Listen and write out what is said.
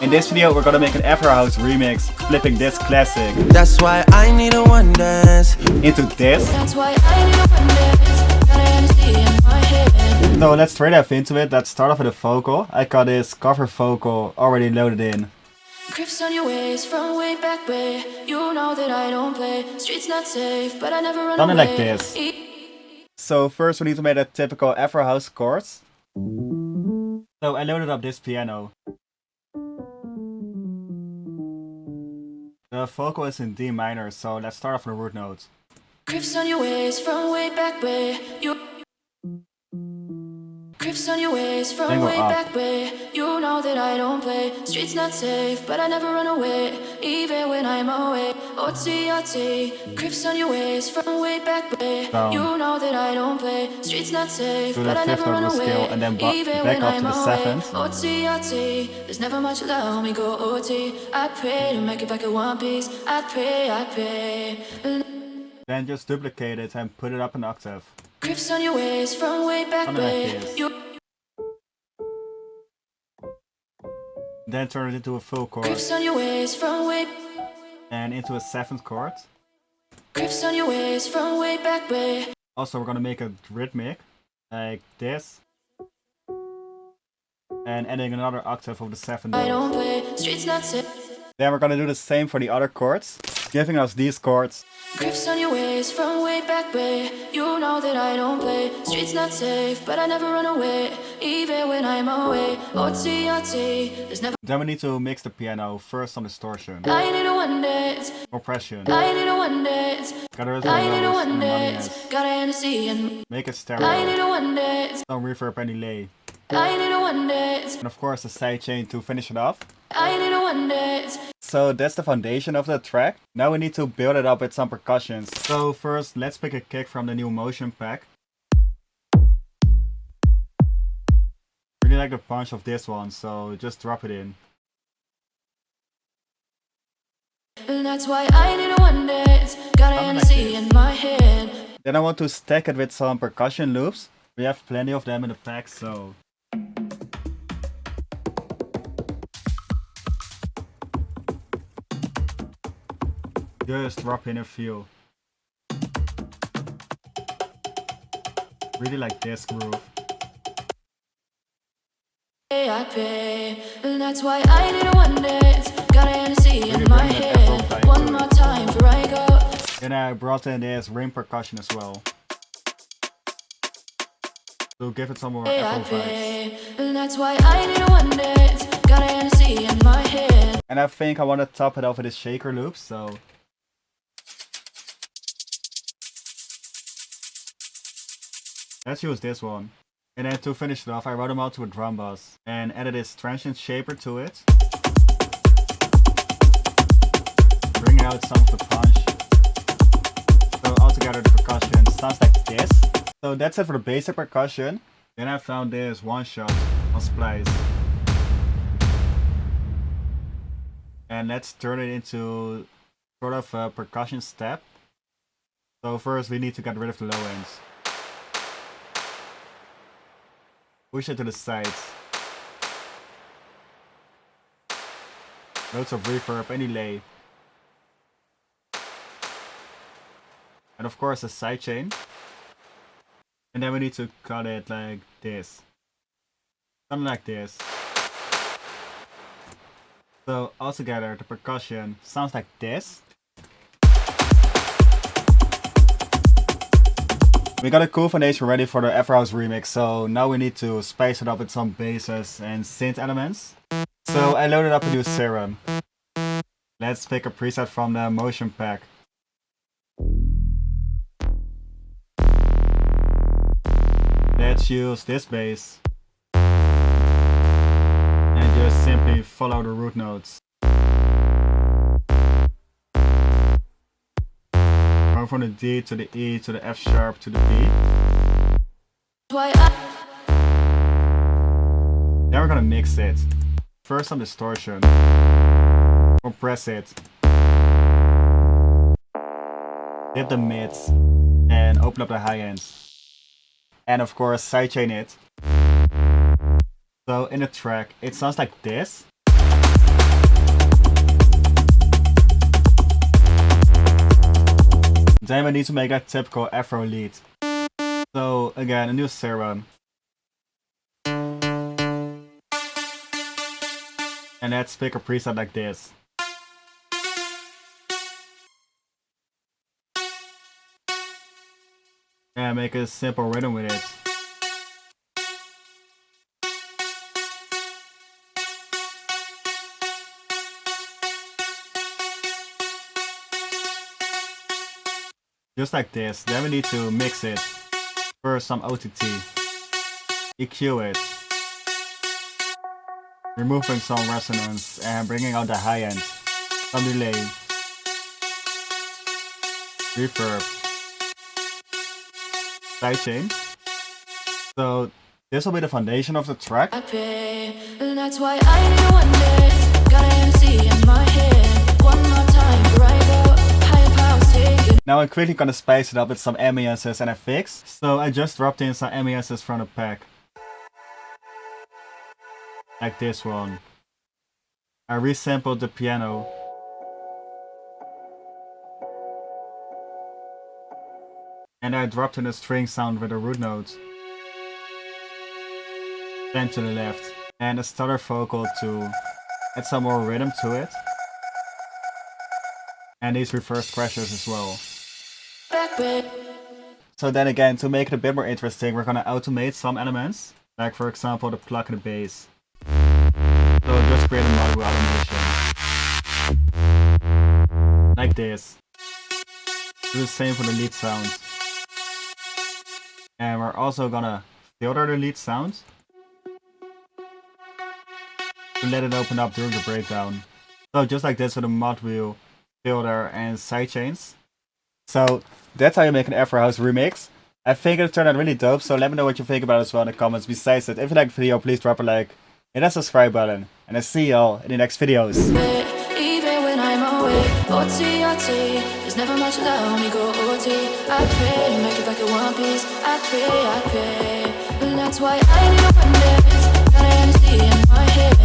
In this video we're gonna make an Afro House remix, flipping this classic That's why I need a one dance into this. That's why I need a one dance. Got energy in my head. So let's straight off into it. Let's start off with a vocal. I got this cover vocal already loaded in. Grips on your waist from way back where you know that I don't play. Streets not safe, but I never run Done it away. like this. So first we need to make a typical Afro House chords. So I loaded up this piano. The vocal is in D minor, so let's start off on the root note. Grips on your waist from way back where you. Grips on your waist from Then go way up. back where you know that I don't play. Streets not safe, but I never run away, even when I'm away. OT. Grips on your waist from way back where Down. you know that I don't play. Streets not safe, To but the I fifth never run note of the scale, away, and then even back when up to I'm the away. seventh. OT. There's never much love, me go OT. I pray to make it back in one piece. I pray. Then just duplicate it and put it up an octave. Grips on your waist from way back Something like where this. you. Then turn it into a full chord Grips on your waist from way. and into a seventh chord. Grips on your waist from way back where. Also we're gonna make a rhythmic like this. And adding another octave of the seventh I note. don't play. Streets not safe. Then we're gonna do the same for the other chords, giving us these chords. Grips on your waist from way back where you know that I don't play. Streets not safe, but I never run away, even when I'm away. OT. There's never. Then we need to mix the piano, first on distortion, I need a one dance. compression, I need a one dance. gather I need a one and dance. moniness. Got a Hennessy and Make it I need stereo, a one dance. no reverb and delay. I need a one dance. And of course a sidechain to finish it off. I need a one dance. So that's the foundation of the track. Now we need to build it up with some percussions. So first let's pick a kick from the new motion pack. Really like the punch of this one, so just drop it in. And that's why I need a one dance. Got a Something like Hennessy this. in my head. Then I want to stack it with some percussion loops. We have plenty of them in the pack, so just drop in a few. Really like this groove. I pay. And that's why I need a one dance. Got a Hennessy in Really my bring that Afro head. vibe One to more it. time before I go. Then I brought in this ring percussion as well, to give it some more I Afro vibes. pay. And that's why I need a one dance. Got a Hennessy in my head. And I think I want to top it off with this shaker loop, so let's use this one. And then to finish it off, I wrote them out to a drum bus and added this transient shaper to it, bringing out some of the punch. So altogether the percussion sounds like this. So that's it for the basic percussion. Then I found this one shot on Splice. And let's turn it into sort of a percussion step. So first we need to get rid of the low ends. Push it to the sides. Loads of reverb and delay. And of course a sidechain. And then we need to cut it like this. Something like this. So altogether the percussion sounds like this. We got a cool foundation ready for the Afro House remix, so now we need to spice it up with some basses and synth elements. So I loaded up a new Serum. Let's pick a preset from the motion pack. Let's use this bass. And just simply follow the root notes. Going from the D to the E to the F sharp to the B. Why I. Then we're gonna mix it. First some distortion. Compress it. Dip the mids. And open up the high ends. And of course sidechain it. So in the track it sounds like this. Then we need to make that typical Afro lead. So again, a new Serum. And let's pick a preset like this. And make a simple rhythm with it. Just like this. Then we need to mix it. First some OTT. EQ it. Removing some resonance and bringing out the high end. Some delay. Reverb. Sidechain. So this will be the foundation of the track. I pay, and that's why I need one day. Got an MC in my head. One more time before I go. Higher powers taking. Now I'm quickly gonna spice it up with some Ambiences FX. So I just dropped in some Ambiences from the pack. Like this one. I resampled the piano. And I dropped in a string sound with a root note. Then to the left. And a stutter vocal to add some more rhythm to it. And these reverse crashes as well. So then again, to make it a bit more interesting, we're gonna automate some elements. Like for example the pluck and the bass. So just create a module automation. Like this. Do the same for the lead sound. And we're also gonna filter the lead sound to let it open up during the breakdown. So just like this with a mod wheel, filter and sidechains. So that's how you make an Afro House remix. I think it turned out really dope, so let me know what you think about it as well in the comments. Besides that, if you like the video, please drop a like, hit that subscribe button, and I'll see y'all in the next videos. Even when I'm away, OT, there's never much love me go OT. I pray, make it back in one piece. I pray, and that's why I need a one dance. Got an MC in my head.